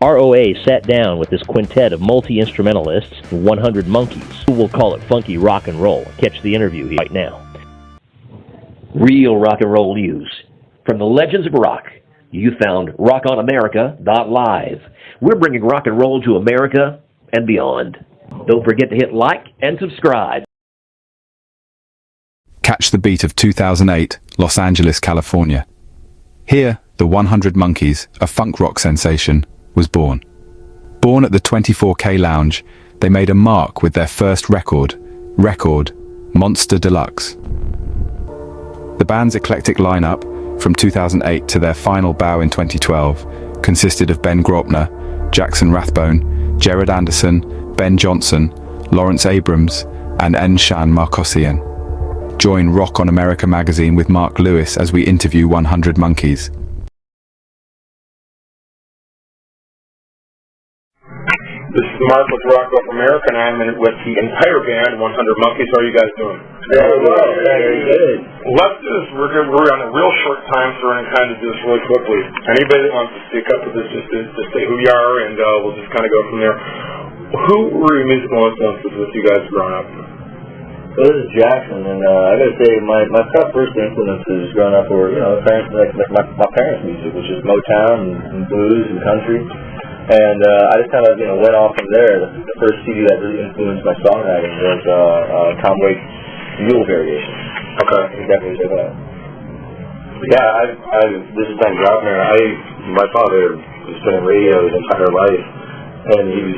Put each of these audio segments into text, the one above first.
R.O.A. sat down with this quintet of multi-instrumentalists and 100 monkeys, who will call it funky rock and roll. Catch the interview here right now. Real rock and roll news. From the legends of rock, you found rockonamerica.live. We're bringing rock and roll to America and beyond. Don't forget to hit like and subscribe. Catch the beat of 2008, Los Angeles, California. Here, the 100 Monkeys, a funk rock sensation, was born. Born at the 24K Lounge, they made a mark with their first record, Monster Deluxe. The band's eclectic lineup, from 2008 to their final bow in 2012, consisted of Ben Graupner, Jackson Rathbone, Jerad Anderson, Ben Johnson, Lawrence Abrams, and Nshan Markosyan. Join Rock on America magazine with Mark Lewis as we interview 100 Monkeys. This is Mark with Rock on America, and I'm with the entire band, 100 Monkeys. How are you guys doing? Very well. Very good. Let's do this. We're on a real short time, so we're going to kind of do this really quickly. Anybody that wants to speak up to this, just say who you are, and we'll just kind of go from there. Who were your musical influences with you guys growing up? So this is Jackson, and I got to say, my top first influences growing up were, parents, like my parents' music, which is Motown and blues and country. And I just kind of, went off from there. The first CD that really influenced my songwriting was Tom Waits' Mule Variation. Okay. You definitely say that. Yeah, this is Ben Graupner. My father was playing radio his entire life, and he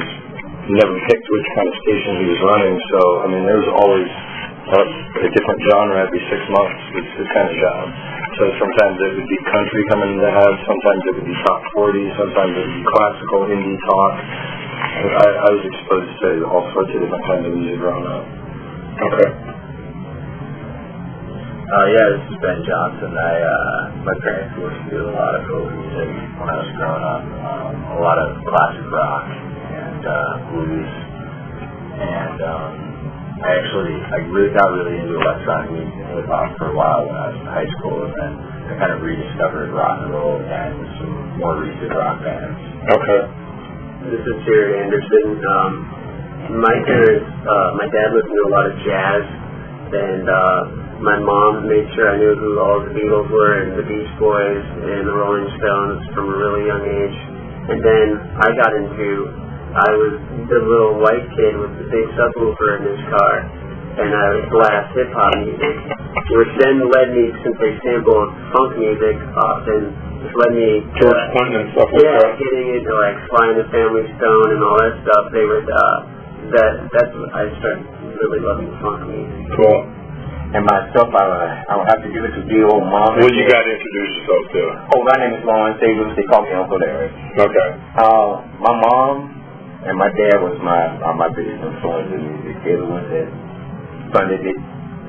never picked which kind of station he was running. So, there was always a different genre every 6 months. It's his kind of job. So sometimes it would be country coming in the house, sometimes it would be top 40, sometimes it would be classical, indie talk. I was exposed to all sorts of different kinds of music growing up. Okay. This is Ben Johnson. My parents listened to a lot of folk music when I was growing up, a lot of classic rock and blues, and I really got into electronic music and hip hop for a while when I was in high school, and then I kind of rediscovered rock and roll and some more recent rock bands. Okay. This is Jerad Anderson. My parents, my dad listened to a lot of jazz, and my mom made sure I knew who all the Beatles were and the Beach Boys and the Rolling Stones from a really young age. And then I was the little white kid with the big subwoofer in his car, and I would blast hip-hop music, which then led me, since they sampled funk music often, just led me to George Clinton and stuff like that. getting into like Sly and the Family Stone and all that stuff. They would, that's when I started really loving funk music. Cool. And myself, I would have to give it to dear old mom. What you got to introduce yourself to? Oh, my name is Lawrence Abrams. They call me Uncle Larry. Okay. My mom and my dad was my biggest influence in music. They're the ones that funded it,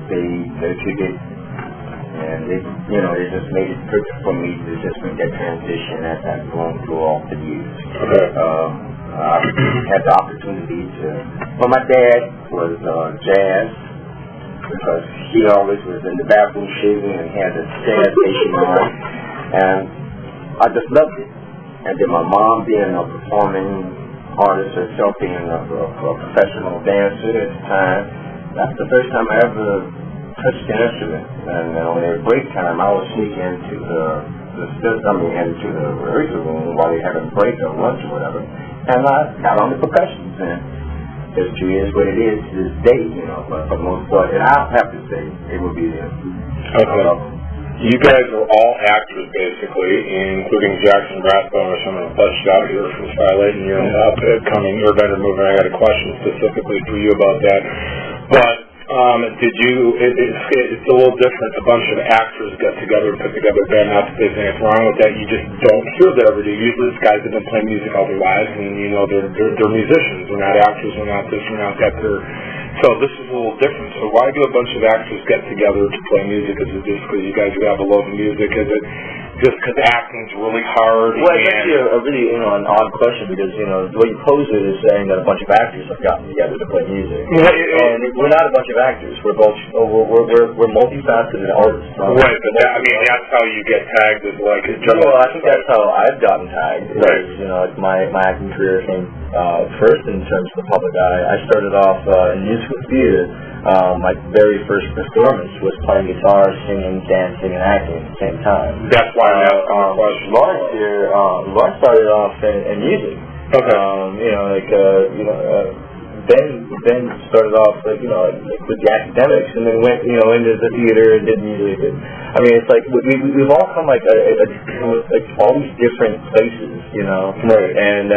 they nurtured it, and they just made it perfect for me to just make that transition as I've gone through all the years. Okay. I had the opportunity to. Well, my dad was jazz, because he always was in the bathroom shaving and had a jazz station on, and I just loved it. And then my mom, being a performing artist herself, being a professional dancer at the time, that's the first time I ever touched an instrument. And on their break time, I would sneak into into the rehearsal room while they had a break or lunch or whatever, and I got on the percussions, and it is what it is to this day, but for the most part, and I'll have to say, it would be them. Okay. You guys are all actors, basically, including Jackson Rathbone, which I'm going to bust you out here from Starlight, and your upcoming Urbender movie. I got a question specifically for you about that. But it's a little different. A bunch of actors got together and put together a band. Not that there's anything wrong with that. You just don't hear that every day. Usually these guys have been playing music all their lives, and they're musicians. They're not actors. They're not this. They're not that. So this is a little different. So why do a bunch of actors get together to play music? Is it just because you guys have a love of music? Is just because acting's really hard. Well, it's actually a really, an odd question because, the way you pose it is saying that a bunch of actors have gotten together to play music. And we're not a bunch of actors. We're both, we're multifaceted artists. Right, but that's how you get tagged as like a journalist. Well, I think that's how I've gotten tagged. Right. My acting career came first in terms of the public eye. I started off in musical theater. My very first performance was playing guitar, singing, dancing, and acting at the same time. That's why I'm asking the question. Lawrence here, Lawrence started off in music. Okay. Ben started off with the academics, and then went into the theater and did music. And, it's like we've all come like all these different places, Right. And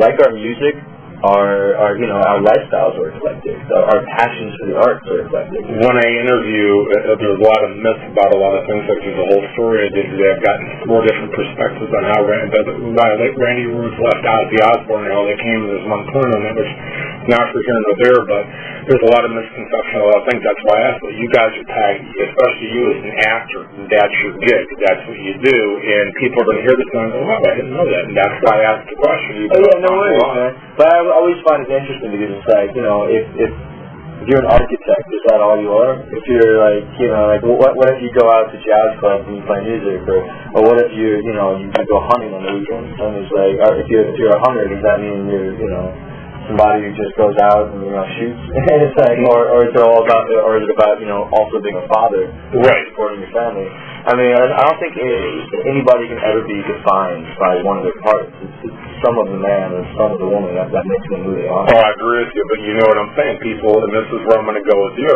like our music, our lifestyles are eclectic. Our passions for the arts are eclectic. When I interview, there's a lot of myths about a lot of things. Like there's a whole story I did today. I've gotten 4 different perspectives on how Randy Rhoads left Ozzy Osbourne and how they came to this one point on it, which not for here nor there, but there's a lot of misconception, a lot of things. That's why I asked, well, you guys are tagged, especially you as an actor, and that's your gig, that's what you do, and people are going to hear this and go, oh, I didn't know that, and that's why I asked the question. No worries, man. But I always find it interesting because it's like, if you're an architect, is that all you are? If you're what if you go out to jazz clubs and you play music, or what if you go hunting on the weekends? And it's like, if you're a hunter, does that mean you're somebody who just goes out and shoots? And it's like, or is it all about, or is it about also being a father, right, supporting your family? I don't think anybody can ever be defined by one of their parts. It's some of the man and some of the woman that makes them who they are. Oh, I agree with you, but you know what I'm saying, people, and this is where I'm going to go with you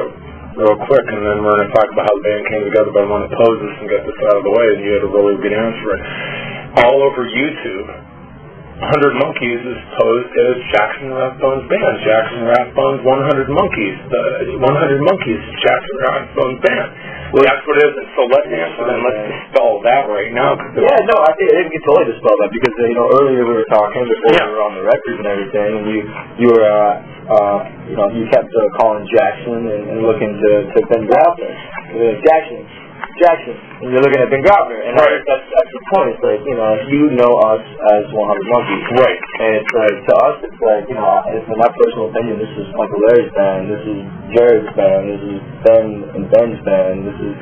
real quick, and then we're going to talk about how the band came together, but I want to pose this and get this out of the way, and you had a really good answer. All over YouTube, 100 Monkeys is posed as Jackson Rathbone's band. Jackson Rathbone's 100 Monkeys. The 100 Monkeys is Jackson Rathbone's band. Well, that's what it is. So let's answer that. Let's dispel that right now. Yeah, no, I think we can totally dispel that because earlier we were talking before we were on the records and everything, and you were you kept calling Jackson and looking to Ben Graupner. Jackson, and you're looking at Ben Graupner, and right. That's the point. It's like, you know us as 100 Monkeys. Right. And it's like, to us, it's like, it's in my personal opinion, this is Michael Larry's band, this is Jared's band, this is Ben and Ben's band, this is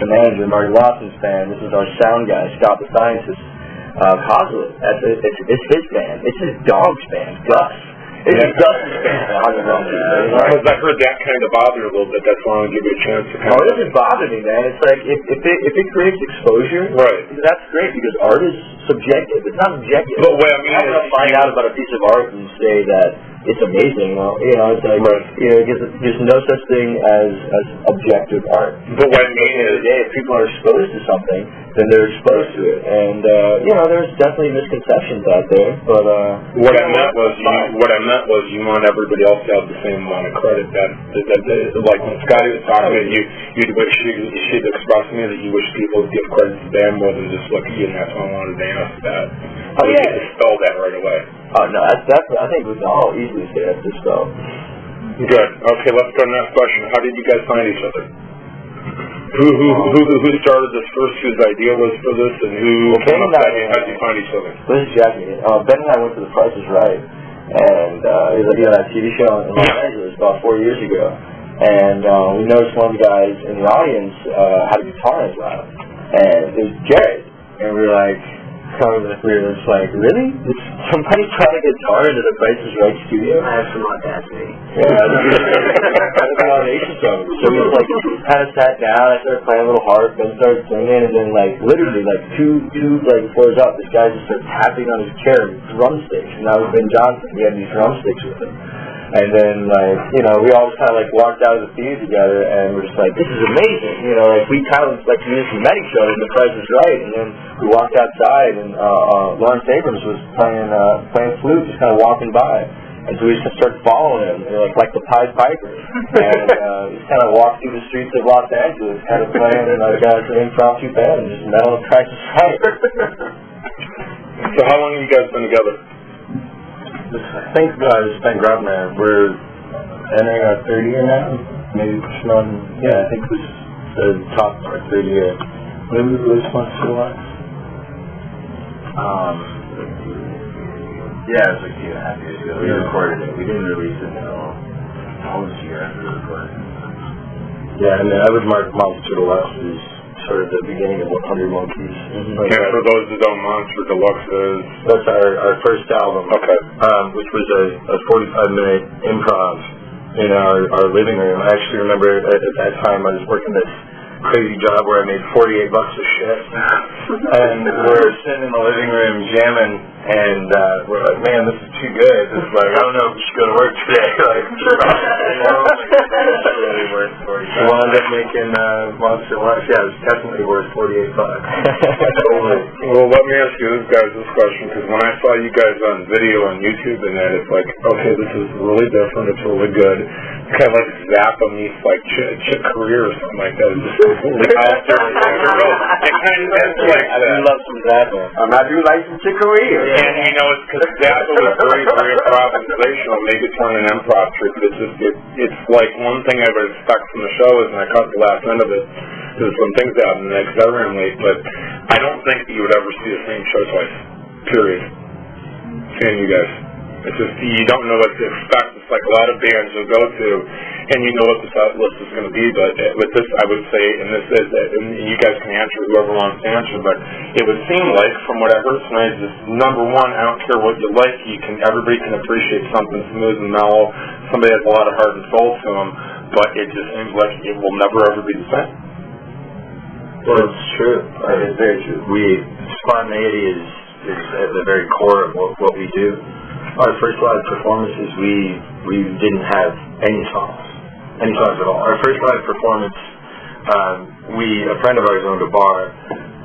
the manager, Marty Watson's band, this is our sound guy, Scott the Scientist, Coslett. It's his band. It's his dog's band, Gus. It's Gus's band, 100 Monkeys. Because I heard that kind of bother you a little bit. That's why I want to give you a chance to it doesn't bother me, man. It's like, if it creates exposure, right, that's great because art is subjective. It's not objective. But what I mean is, find out about a piece of art and say that it's amazing. Well, it's like, there's no such thing as objective art. But what I mean is, if people are exposed to something, then they're exposed to it. And, there's definitely misconceptions out there. But, what I meant was you want everybody else to have the same amount of credit. That like when Scotty was talking about she'd expressed to me that you wish people would give credit to them more than just look at you, and that's why I wanted to ask that. You dispel that right away. No, that's I think we can all easily say that's dispelled. Good. Okay, let's go to the next question. How did you guys find each other? Who started this first? Whose idea was for this, and how did you find each other? This is Jackie. Ben and I went to The Price is Right, and it was that TV show in Los Angeles about 4 years ago. And we noticed one of the guys in the audience had a guitar in his lap, and it was Jerad. And we were like, just like, really? Did somebody try to guitar into the Price is Right studio? I have some audacity. Yeah, that's the foundation of it. So we just kind of sat down, I started playing a little harp, then started singing, and then literally two floors up, this guy just started tapping on his chair with drumsticks. And that was Ben Johnson. He had these drumsticks with him. And then, we all just kind of walked out of the theater together, and we're just like, this is amazing. We kind of we met each other in The Price is Right, and then we walked outside, and Lawrence Abrams was playing flute, just kind of walking by. And so we just started following him, like the Pied Piper. And just kind of walked through the streets of Los Angeles, kind of playing an impromptu band, and just met on The Price is Right. So how long have you guys been together? I think Ben Graupner, we're entering our third year now, maybe pushing on, I think it was the top of our third year. When did we release Monster Deluxe? Yeah, it was like 2.5 years ago. We recorded it. We didn't release it until almost a year after we recorded it. Yeah, and I would mark Monster Deluxe as sort of the beginning of 100 Monkeys. And for those that don't, Monster Deluxe is... That's our first album. Okay. Which was a 45-minute improv in our living room. I actually remember at that time I was working this crazy job where I made $48 a shift, and we're sitting in the living room jamming, and we're like, man, this is too good. This is like, I don't know if we should go to work today. Like, it's really worth $45. We wound up making Monster Lunch. Yeah, it was definitely worth $48. Well, let me ask you this question, because when I saw you guys on video on YouTube and that, it's like, okay, this is really different. It's really good. It's kind of like Zappa meets like Chick Corea or something like that. It's just completely out there. It kind of is like I do love some Zappa. I do like some Chick Corea. And you know, it's because Zappa was very, very improvisational. Maybe it's on an improv trick. It's like one thing I would expect from the show is, and I caught the last end of it, there's some things out in the next hour and late, but I don't think that you would ever see the same show twice. Period. Seeing you guys. It's just, you don't know what to expect. It's like a lot of bands you'll go to, and you know what the set list is going to be, but with this, I would say, and this is, and you guys can answer, whoever wants to answer, but it would seem like, from what I heard tonight, is number one, I don't care what you like, everybody can appreciate something smooth and mellow, somebody has a lot of heart and soul to them, but it just seems like it will never ever be the same. Well, it's true. It's very true. Spontaneity is at the very core of what we do. Our first live performances, we didn't have any songs at all. Our first live performance, a friend of ours owned a bar,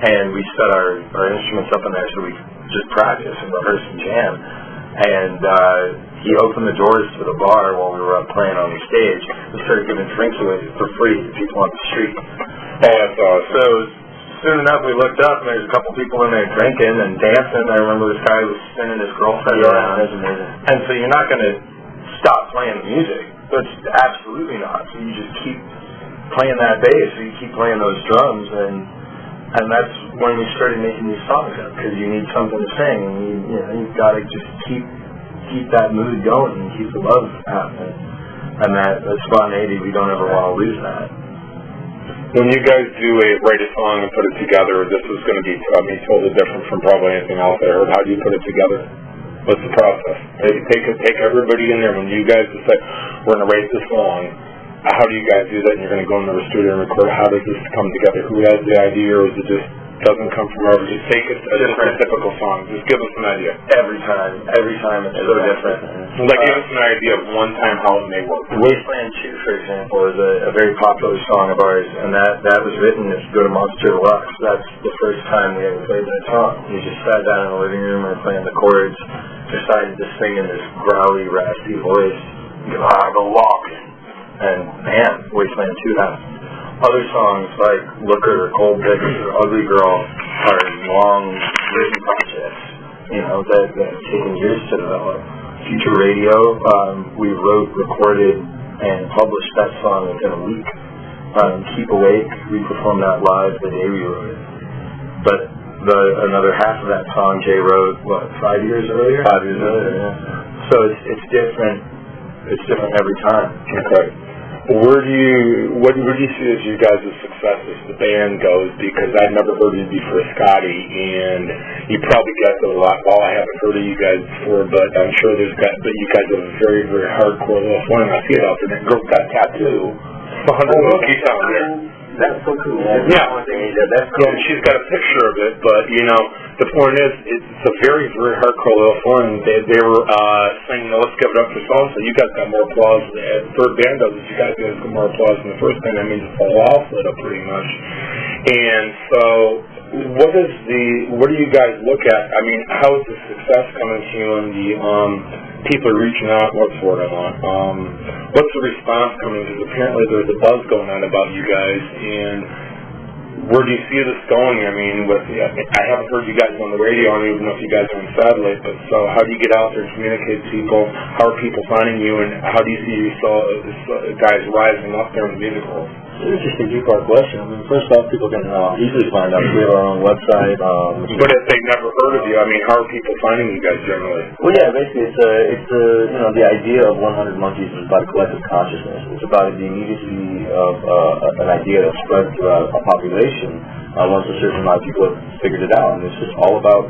and we set our instruments up in there so we just practice and rehearse and jam. And he opened the doors to the bar while we were up playing on the stage. We started giving drinks away for free to people on the street. And so soon enough, we looked up, and there's a couple people in there drinking and dancing. I remember this guy was spinning his girlfriend around. That's amazing. And so you're not going to stop playing the music. That's absolutely not. So you just keep playing that bass, so you keep playing those drums, and that's when we started making these songs up, because you need something to sing, and you've got to just keep that mood going and keep the love happening. And that spontaneity, we don't ever want to lose that. When you guys do write a song and put it together, this is going to be totally different from probably anything else I heard. How do you put it together? What's the process? Take everybody in there. When you guys decide we're going to write this song, how do you guys do that? And you're going to go into the studio and record. How does this come together? Who has the idea, or is it just doesn't come from wherever? Just take a typical song. Just give us an idea. Every time it's so different. Like, give us an idea of one time how it may work. Wasteland 2, for example, is a very popular song of ours, and that was written, if you go to Monster Deluxe, that's the first time we ever played that song. We just sat down in the living room, we were playing the chords, decided to sing in this growly, raspy voice, go walking, and man, Wasteland 2 happened. Other songs like Looker or Cold Pickers or Ugly Girl are long written projects, that have taken years to develop. Future Radio, we wrote, recorded, and published that song within a week. Keep Awake, we performed that live the day we wrote it. But another half of that song Jay wrote, 5 years earlier? 5 years earlier, yeah. So it's different. It's different every time. Okay. What do you see as you guys' success as the band goes? Because I've never heard you before Scotty, and you probably get a lot. Well, I haven't heard of you guys before, but I'm sure but you guys have a very, very hardcore little one. I see it out there. That girl's got a tattoo. 100 monkeys out there. That's so cool. Yeah. That's cool. And she's got a picture of it, but the point is, it's a very, very hardcore little fun. They were saying, let's give it up for so-and-so. You guys got more applause. The third band does it. You guys got more applause than the first band. That means it's a wall lit up pretty much. And so, what do you guys look at? I mean, how is the success coming to you, and the people are reaching out? What's the word I want? What's the response coming? Because apparently there's a buzz going on about you guys, and Where do you see this going? I mean, I haven't heard you guys on the radio. I don't even know if you guys are on satellite. But so, how do you get out there and communicate to people? How are people finding you, and how do you see guys rising up there in the music world? It's just a two-part question. I mean, first off, people can easily find out. We have our own website. But if they've never heard of you, I mean, how are people finding you guys generally? Well, yeah, basically, it's the idea of 100 Monkeys is about collective consciousness. It's about the immediacy of an idea that spread throughout a population once a certain amount of people have figured it out. And it's just all about,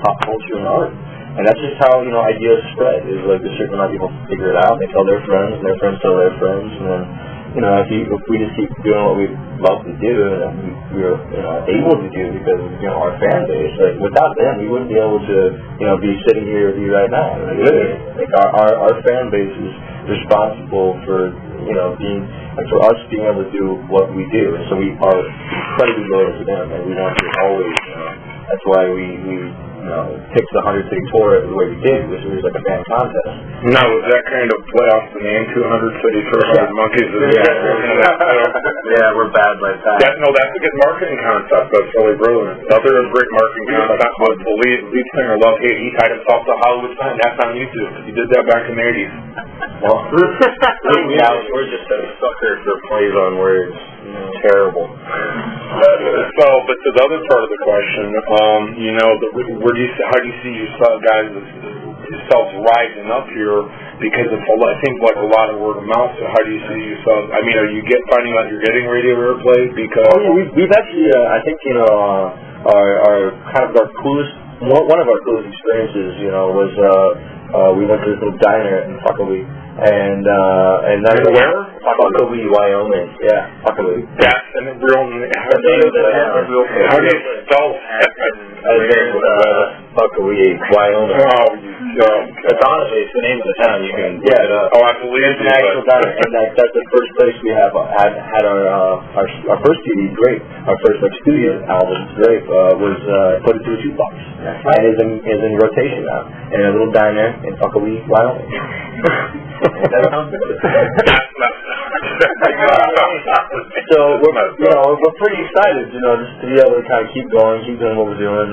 pop culture and art. And that's just how, ideas spread. Is like a certain amount of people figure it out, they tell their friends, and their friends tell their friends, and then if we just keep doing what we love to do and we're able to do because of our fan base, like without them we wouldn't be able to be sitting here with you right now. Like our fan base is responsible for for us being able to do what we do, and so we are incredibly loyal to them, and we want to always. That's why we picked the 100 City Tour the way we did, which was like a fan contest. Now, was that kind of play off the name 200 City Tour, 100 Monkeys? Yeah, we're bad like that. That's a good marketing concept. That's really brilliant. Another great marketing concept was the lead singer loved it. He tied himself to a Hollywood sign. That's on YouTube. He did that back in the 80s. Well, we're just a sucker for plays on words. Terrible. But to the other part of the question, how do you see yourselves rising up here? Because it's I think like a lot of word of mouth. So how do you see yourselves? I mean, are you finding out you're getting radio airplay? Because we've actually, I think our kind of our coolest, one of our coolest experiences, was we went to this little diner in Fuckawee. And that's where? Fuckawee, Wyoming. Yeah, Fuckawee. That's a real. How do you spell Fuckawee, Wyoming? It's honestly, it's the name of the town. You can look it up. I believe it's an actual diner, and that's the first place we had our first CD, Grape. Our first studio album, Grape, was put into a jukebox, and is in rotation now, in a little diner in Fuckawee, Wyoming. That sounds good. So we're pretty excited, just to be able to kind of keep going, keep doing what we're doing.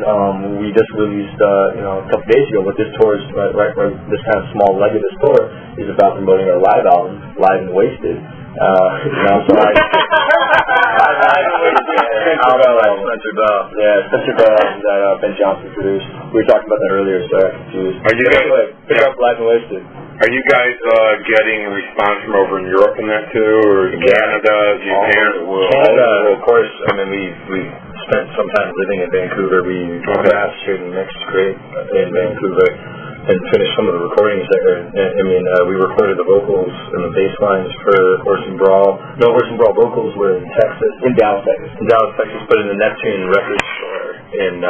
We just released, a couple days ago, but this tour is right, this kind of small leg of this tour is about promoting our live album, Live and Wasted. So Spencer Bell that Ben Johnson produced. We were talking about that earlier, so I got confused. Are you guys pick up Live and Wasted? Are you guys getting a response from over in Europe in that too, or Canada, Japan? Canada, of course. I mean, we spent some time living in Vancouver. We mastered and mixed great in Vancouver and finished some of the recordings there. We recorded the vocals and the bass lines for Horse and Brawl. No, Horse and Brawl vocals were in Texas. In Dallas, Texas, but in the Neptune record store in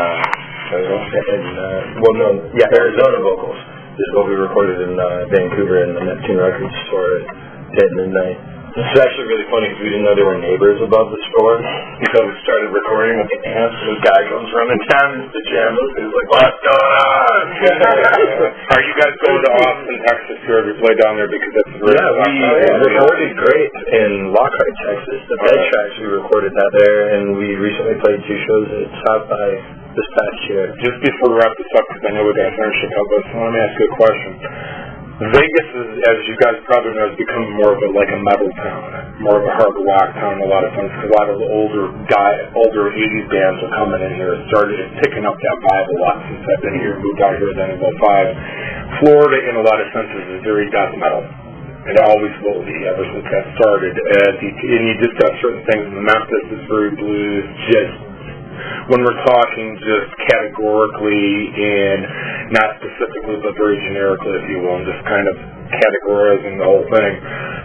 Arizona vocals is what we recorded in Vancouver in the Neptune record store at midnight. It's actually really funny because we didn't know there were neighbors above the store until we started recording with the amps, and this guy comes running down in his pajamas. He's like, "What's going on?" Are you guys going to Austin, Texas, or have you played down there because it's really we recorded great in Lockhart, Texas. The Bed Tracks, we recorded that there, and we recently played 2 shows at South by this past year. Just before we wrap this up, because I know we got to finish it up, but let me ask you a question. Vegas, as you guys probably know, has become more of a metal town, more of a hard rock town in a lot of sense. A lot of the older 80s bands are coming in here. It's picking up that vibe a lot since I've been here, moved out here then in 2005. Florida, in a lot of senses, is very death metal. It always will be ever since that started. And you just got certain things. Memphis is very blues, just when we're talking just categorically and not specifically but very generically, if you will, and just kind of categorizing the whole thing.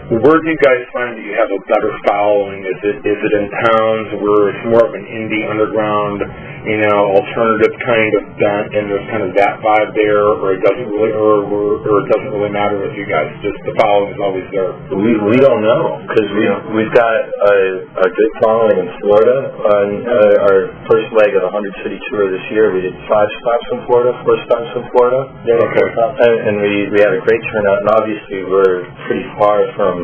Where do you guys find that you have a better following? Is it in towns where it's more of an indie underground, alternative kind of bent, and there's kind of that vibe there, or it doesn't really matter with you guys? Just the following is always there. We don't know because we've got a good following in Florida. On our first leg of the 100 City Tour this year, we did 5 stops in Florida, 4 stops in Florida. And we had a great turnout. And obviously, we're pretty far from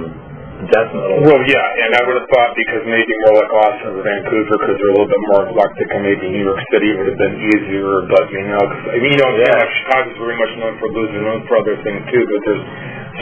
Definitely. Well, yeah, and I would have thought because maybe more like Austin or Vancouver, because they're a little bit more eclectic, and maybe New York City would have been easier. But Chicago's very much known for blues and known for other things too. But there's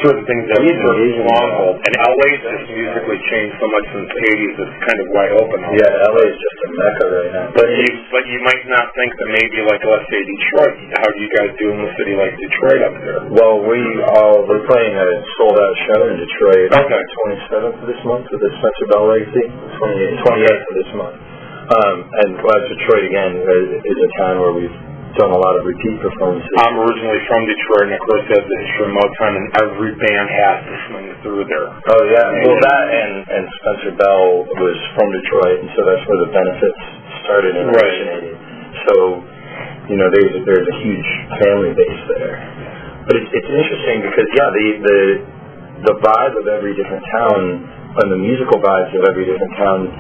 certain things that are stronghold, and LA's just musically changed so much since the '80s. It's kind of wide open. Yeah, LA is just a mecca right now. But you might not think that maybe like let's say Detroit. How do you guys do in a city like Detroit up there? Well, we're playing a sold out show in Detroit. Okay. 27th of this month with the Spencer Bell Legacy. 28th of this month. And Detroit again is a town where we've done a lot of repeat performances. I'm originally from Detroit, and of course that's the history of Motown, and every band has to swing through there. Oh yeah, well that and Spencer Bell was from Detroit, and so that's where the benefits started and originated. So, there's a huge family base there. But it's interesting because the vibe of every different town and the musical vibes of every different town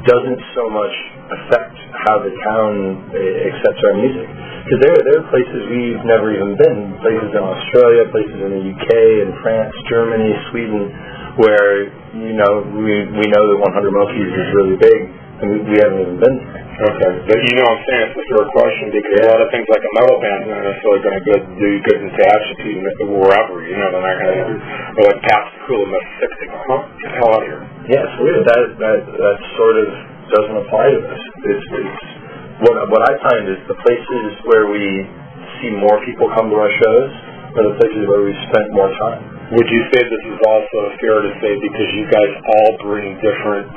doesn't so much affect how the town accepts our music. Because there are places we've never even been, places in Australia, places in the UK, in France, Germany, Sweden, where, we know that 100 Monkeys is really big, and we haven't even been there. Okay. But what I'm saying, it's a fair question, because a lot of things like a metal band's not necessarily going to do good in Tehachapi, wherever, they're not going to, or like Pabst Cool in Mississippi, get the hell out of here. Yes, that sort of doesn't apply to us. It's what I find is the places where we see more people come to our shows are the places where we spent more time. Would you say this is also fair to say because you guys all bring different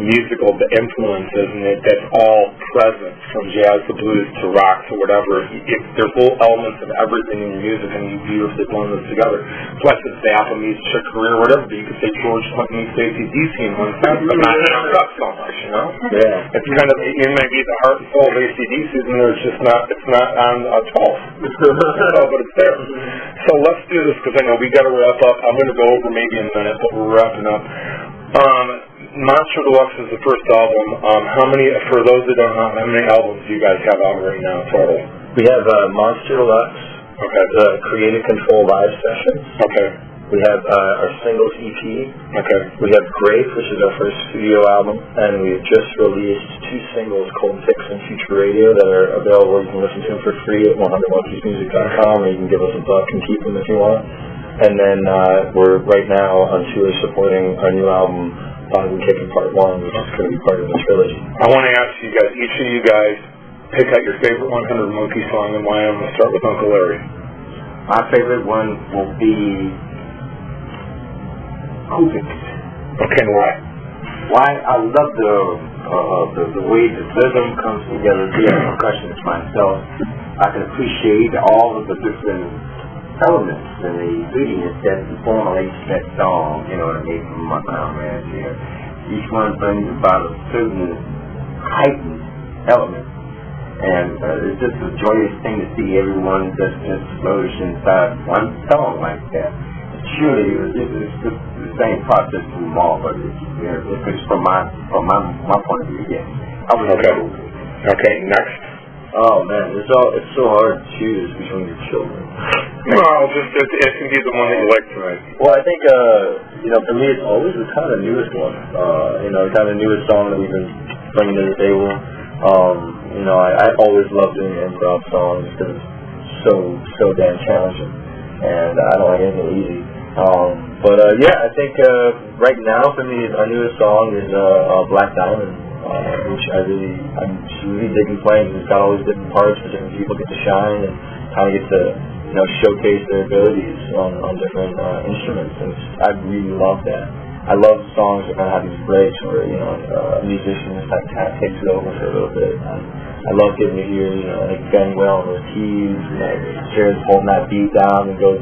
musical influences and that's all present from jazz to blues to rock to whatever? If there's little elements of everything in your music and you beautifully blend them together. Plus it's the Apple music career or whatever, but you could say George Clinton meets AC/DC in one sense, but not jumped up so much, Yeah. It's kind of, it may be the heart and soul of AC/DC, and it's not on a 12. But it's there. So let's do this because I know we got to wrap up. I'm going to go over maybe in a minute, but we're wrapping up. Monster Deluxe is the first album. For those that don't know, how many albums do you guys have out right now total? We have Monster Deluxe. Okay. The Creative Control Live Sessions. Okay. We have our singles EP. Okay. We have Grape, which is our first studio album, and we've just released 2 singles called Fix and Future Radio that are available. You can listen to them for free at 100monkeysmusic.com, or you can give us a buck and keep them if you want. And then we're right now on tour supporting our new album, Bond and Kicking Part 1, which is going to be part of the trilogy. I want to ask you guys, each of you guys, pick out your favorite 100 Monkey song and why. I'm going to start with Uncle Larry. My favorite one will be Kubik. Okay, and why? Why? I love the way the rhythm comes together. Being a percussionist myself, I can appreciate all of the different elements and the ingredients that formulate that song. You know what I mean? From my man here, each one brings about a certain heightened element, and it's just a joyous thing to see everyone just flourish inside one song like that. Surely it's just the same process from all, but it's from my point of view, yes. I would go. Okay, next. Oh man, it's so hard to choose between your children. Well, it can be the one that you like tonight. Well, I think for me it's always the kind of newest one. The kind of newest song that we've been bringing to the table. I always love doing improv songs because it's so damn challenging, and I don't like anything easy. I think right now for me our newest song is Black Diamond, which I'm just really digging playing because it's got all these different parts where different people get to shine and kind of get to showcase their abilities on different instruments, and I really love that. I love songs that kind of have these breaks where a musician just kind of takes it over for a little bit. I love getting to hear like Ben well on those keys, Jerad holding that beat down and goes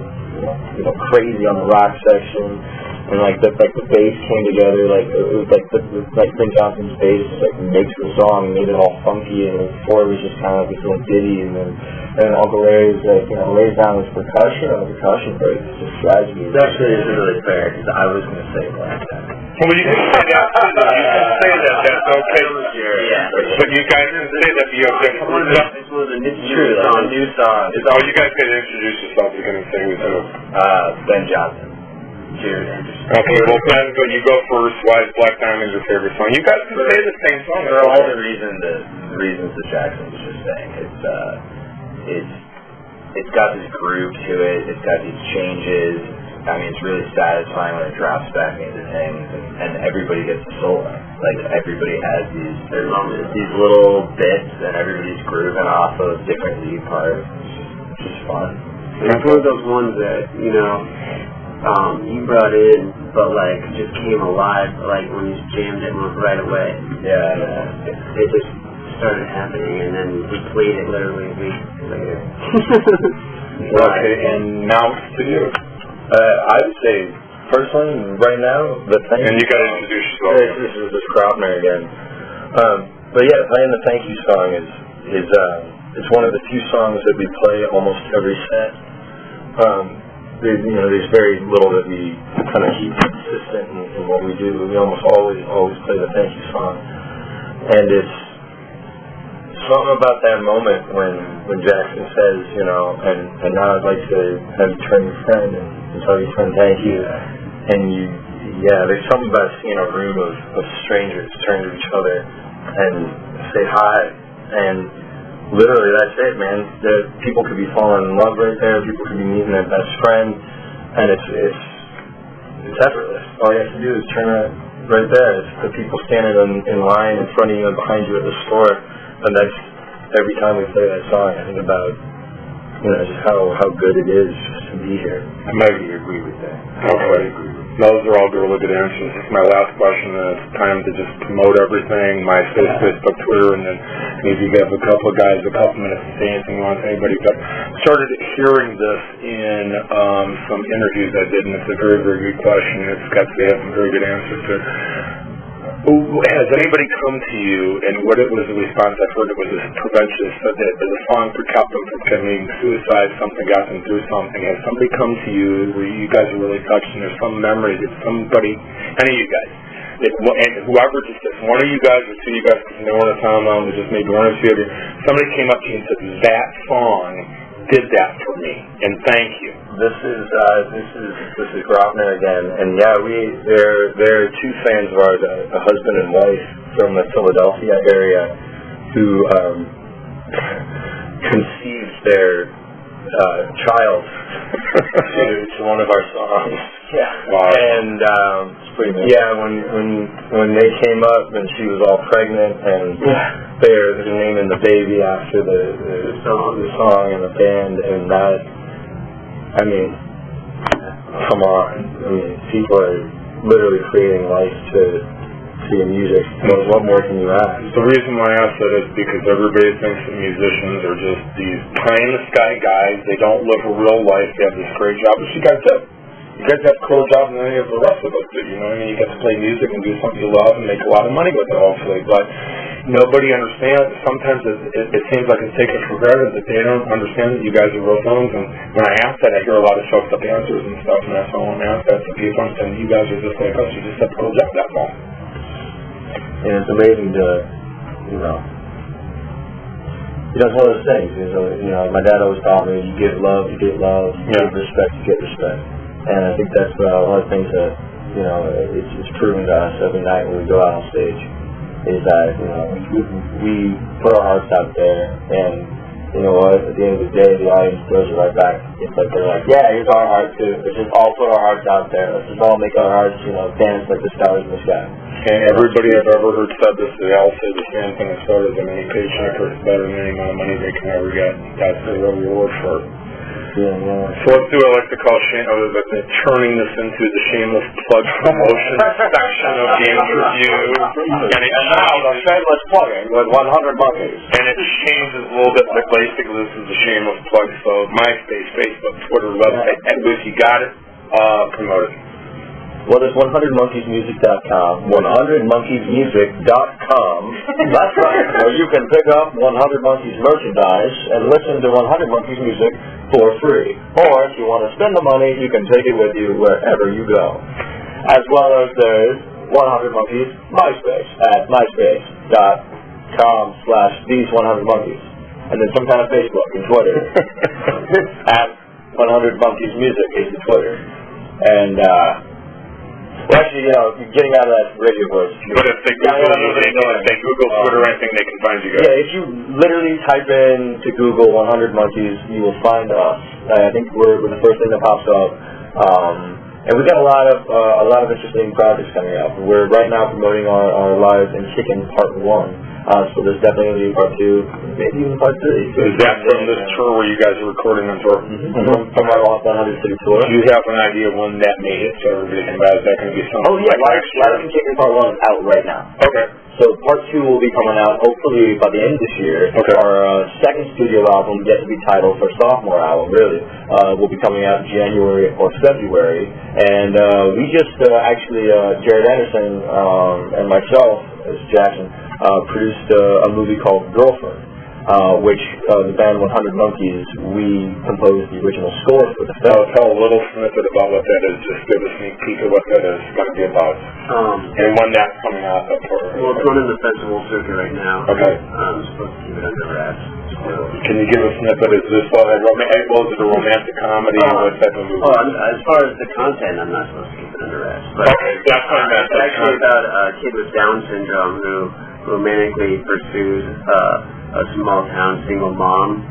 crazy on the rock section, and the bass came together, it was like Ben Johnson's bass makes the song and made it all funky, and before it was just kind of this little ditty, and then Uncle Larry's lays down his percussion on the percussion break. It just drives me. That actually isn't really fair because I was going to say Black Diamond. Well, you can say that. You can say that. That's okay. Yeah. But you guys can say that you have different. It was a new song. You guys got to introduce yourself. You're going to say who's who. Ben Johnson. Jerad Anderson. Okay, well, Ben, you go first. Why is Black Diamond your favorite song? You guys can say the same song. For all the reasons that Jackson was just saying. It's got this groove to it. It's got these changes. I mean, it's really satisfying when it drops back into things, and everybody gets a solo. Like, everybody has these little bits, and everybody's grooving off of different lead parts. It's just fun. It's one of those ones that, you brought in, but, like, just came alive, like, when you jammed it right away. Yeah. It just started happening, and then we played it literally a week later. Okay, and now it's to you. I would say, personally, right now, the thank you. And you got to introduce yourself. This is Graupner again. But yeah, playing the thank you song is it's one of the few songs that we play almost every set. There's very little that we kind of keep consistent in what we do. We almost always play the thank you song, and it's something about that moment when Jackson says, and now I'd like to have you turn your friend and tell your friend thank you. And there's something about seeing a room of strangers turn to each other and say hi. And literally that's it, man. People could be falling in love right there. People could be meeting their best friend. And it's effortless. All you have to do is turn right there. It's the people standing in line in front of you and behind you at the store. And that's every time we play that song, I think about just how good it is just to be here. I might agree with that. Okay. Those are all really good answers. This is my last question, and it's time to just promote everything, MySpace, Facebook, Twitter, and then maybe you have a couple of guys, a couple minutes to say anything you want to anybody. But I started hearing this in some interviews I did, and it's a very, very good question. They have some very good answers to it. Has anybody come to you, and what it was the response? I've heard it was a prevention, so that the song kept them from committing suicide, something got them through something. Has somebody come to you where you guys are really touched, and there's some memory that somebody, any of you guys, and whoever, just one of you guys or two of you guys, because no one in town now, there's just maybe one or two of you, somebody came up to you and said, that song did that for me, and thank you. This is Graupner again, and there are two fans of ours, a husband and wife from the Philadelphia area, who conceived their child to one of our songs. Yeah. Wow. And when they came up and she was all pregnant and they're naming the baby after the song and the band, and that, I mean, come on. I mean, people are literally creating life to your music. What more can you ask? The reason why I ask that is because everybody thinks that musicians are just these pie-in-the-sky guys. They don't live a real life. They have this great job, which you guys do. You guys have a cool job, and then you have the rest of us do. You get to play music and do something you love and make a lot of money with it, hopefully. But nobody understands. Sometimes it seems like it's taken for granted that they don't understand that you guys are real phones. And when I ask that, I hear a lot of choked up answers and stuff, and that's why I want to ask that to people. I'm saying, you guys are just like us. You just have a cool job, that's all. And it's amazing to, it's one of those things. My dad always taught me, you give love, you get love. You give respect, you get respect. And I think that's one of the things that, it's proven to us every night when we go out on stage, is that, we put our hearts out there, and you know what, at the end of the day, the audience throws it right back. It's like they're like, yeah, here's our heart too. Let's just all put our hearts out there. Let's just all make our hearts, dance like the stars in the sky. And everybody I've ever heard said this, they all say the same thing as far as any paycheck or it's better than any amount of money they can ever get. That's the real reward for it. Yeah. So let's do what I like to call turning this into the shameless plug promotion section of the interview. And now the shameless plugging with 100 monkeys. And it changes a little bit, but basically this is the shameless plug. So MySpace, Facebook, Twitter, website, and if you got it, promote it. Well, there's 100monkeysmusic.com, 100monkeysmusic.com. That's right, where you can pick up 100 Monkeys merchandise and listen to 100 Monkeys music for free. Or if you want to spend the money, you can take it with you wherever you go. As well as there's 100 Monkeys MySpace at myspace.com/these100monkeys. And then some kind of Facebook and Twitter at 100 Monkeys Music is the Twitter. And well, actually, getting out of that radio voice. But if they Google Twitter or anything, they can find you guys. Yeah, if you literally type in to Google 100 Monkeys, you will find us. I think we're the first thing that pops up. And we've got a lot of interesting projects coming out. We're right now promoting our Live and Kickin' Part 1. So there's definitely going to be Part 2, maybe even Part 3. Is that from this tour where you guys are recording on tour? From our Lost 100 City tour. Do you have an idea when that may hit so everybody can buy? Is that going to be something? Oh yeah, Live and Kickin' Part 1 is out right now. Okay. So Part 2 will be coming out hopefully by the end of this year. Okay. Our second studio album, yet to be titled for sophomore album, really, will be coming out in January or February. And we just actually, Jerad Anderson and myself, as Jackson, produced a movie called Girlfriend, which the band 100 Monkeys, we composed the original score for the film. Tell a little snippet about what that is. Just give a sneak peek of what that is going to be about. And when that's coming out. Well, it's running the festival circuit right now. Okay. I'm supposed to keep it under wraps. Can you give a snippet? Is this was it a romantic comedy? What type of movie? As far as the content, I'm not supposed to keep it under wraps. But okay, that's what I meant. It's actually about a kid with Down syndrome who romantically pursues a small-town single mom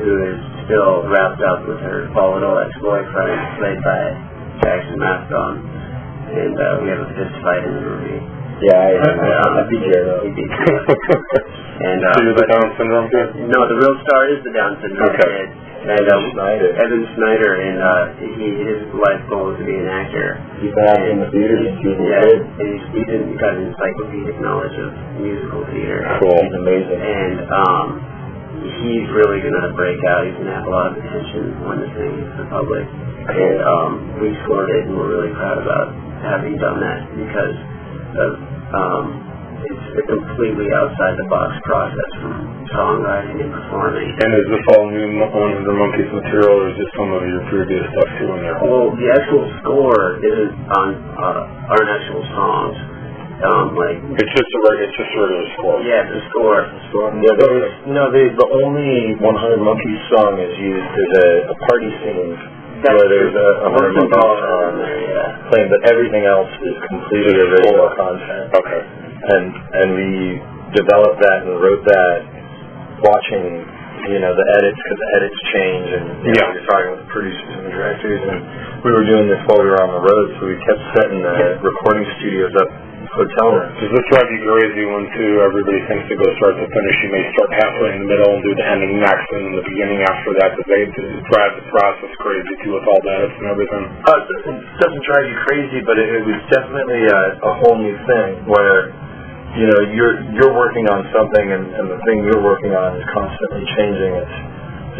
who is still wrapped up with her volatile ex-boyfriend, played by Jackson Rathbone. And we have a fist fight in the movie. Yeah, I beat Jerad. He beat Jerad. And so you're the Down syndrome kid? No, the real star is the Down syndrome kid. And Evan Snyder, and his life goal is to be an actor. He's been acting in the theater since he was a kid. He's got an encyclopedic knowledge of musical theater. Cool. He's amazing. And he's really going to break out. He's going to have a lot of attention when this thing is the public. And we scored it, and we're really proud about having done that because it's a completely outside-the-box process from songwriting and performing. And is this all new 100 Monkeys material, or is this some of your previous stuff too in there? Well, the actual score isn't on aren't actual songs. It's just a regular score. Yeah, it's a score. Yeah, the only 100 Monkeys song is used as a party scene. Where there's a 100 Monkeys song playing, but everything else is completely original content. Okay. And we developed that and wrote that watching, the edits, because the edits change, and you're talking with the producers and the directors, and we were doing this while we were on the road, so we kept setting the recording studios up hotel rooms. Does this drive you crazy when everybody thinks to go start to finish? You may start halfway in the middle and do the ending next, and in the beginning after that. Does they drive the process crazy too with all the edits and everything? It doesn't drive you crazy, but it was definitely a whole new thing where you're working on something, and the thing you're working on is constantly changing.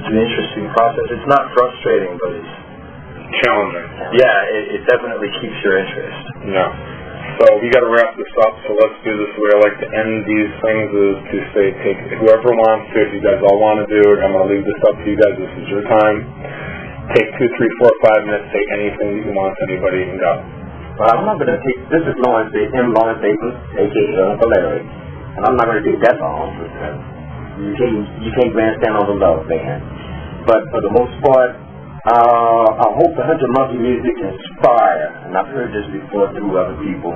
It's an interesting process. It's not frustrating, but it's challenging. Yeah, it definitely keeps your interest. Yeah. So we got to wrap this up. So let's do this the way I like to end these things is to say, take whoever wants to. If you guys all want to do it, I'm going to leave this up to you guys. This is your time. Take 2, 3, 4, 5 minutes. Say anything that you want. Anybody can go. Well, I'm not going to take, this is Lawrence Davis, a.k.a. Larry, and I'm not going to take that long because you can't grandstand on the love band. But for the most part, I hope the 100 Monkey music inspire, and I've heard this before through other people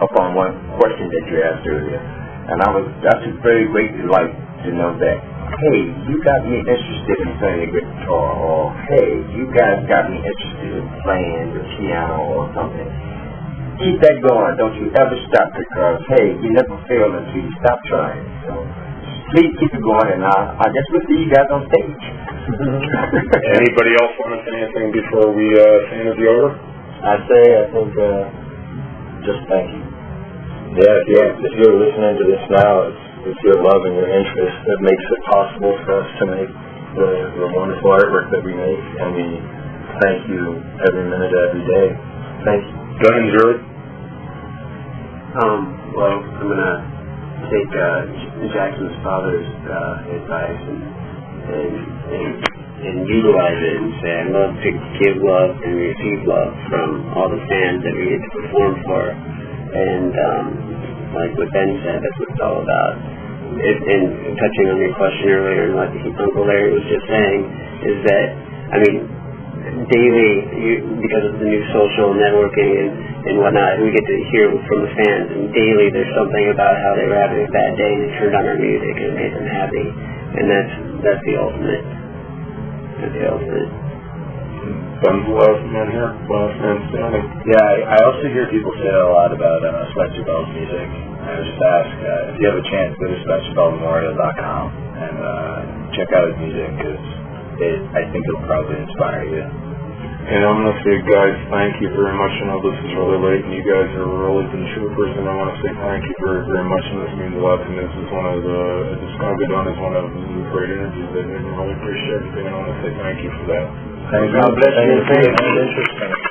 upon one question that you asked earlier, and that's a very great delight to know that, hey, you got me interested in playing the guitar, or hey, you guys got me interested in playing the piano or something. Keep that going. Don't you ever stop, because, hey, you never fail until you stop trying. So please keep it going, and I guess we'll see you guys on stage. Anybody else want to say anything before we say interview over? I think just thank you. Yeah, if you're listening to this now, it's your love and your interest that makes it possible for us to make the wonderful artwork that we make, and we thank you every minute of every day. Thank you. Go ahead, Jerad. Well, I'm going to take Jackson's father's advice and utilize it and say, I love to give love and receive love from all the fans that we get to perform for. And like what Ben said, that's what it's all about. And touching on your question earlier and what Uncle Larry was just saying, is that, daily, because of the new social networking and whatnot, we get to hear from the fans, and daily there's something about how they were having a bad day and they turned on our music and it made them happy, and that's the ultimate. That's the ultimate. Ben's the last man here, last man standing. Yeah, I also hear people say a lot about Spencer Bell's music. I would just ask, if you have a chance, go to SpencerBellMemorial.com and check out his music, because I think it'll probably inspire you. And I'm going to say, guys, thank you very much. I know this is really late, and you guys are really been troopers, and I want to say thank you very, very much, and this means a lot to me. This is one of the, it's going to be done as one of the great interviews. I really appreciate everything, and I want to say thank you for that. Thank you. God bless you. Thank you.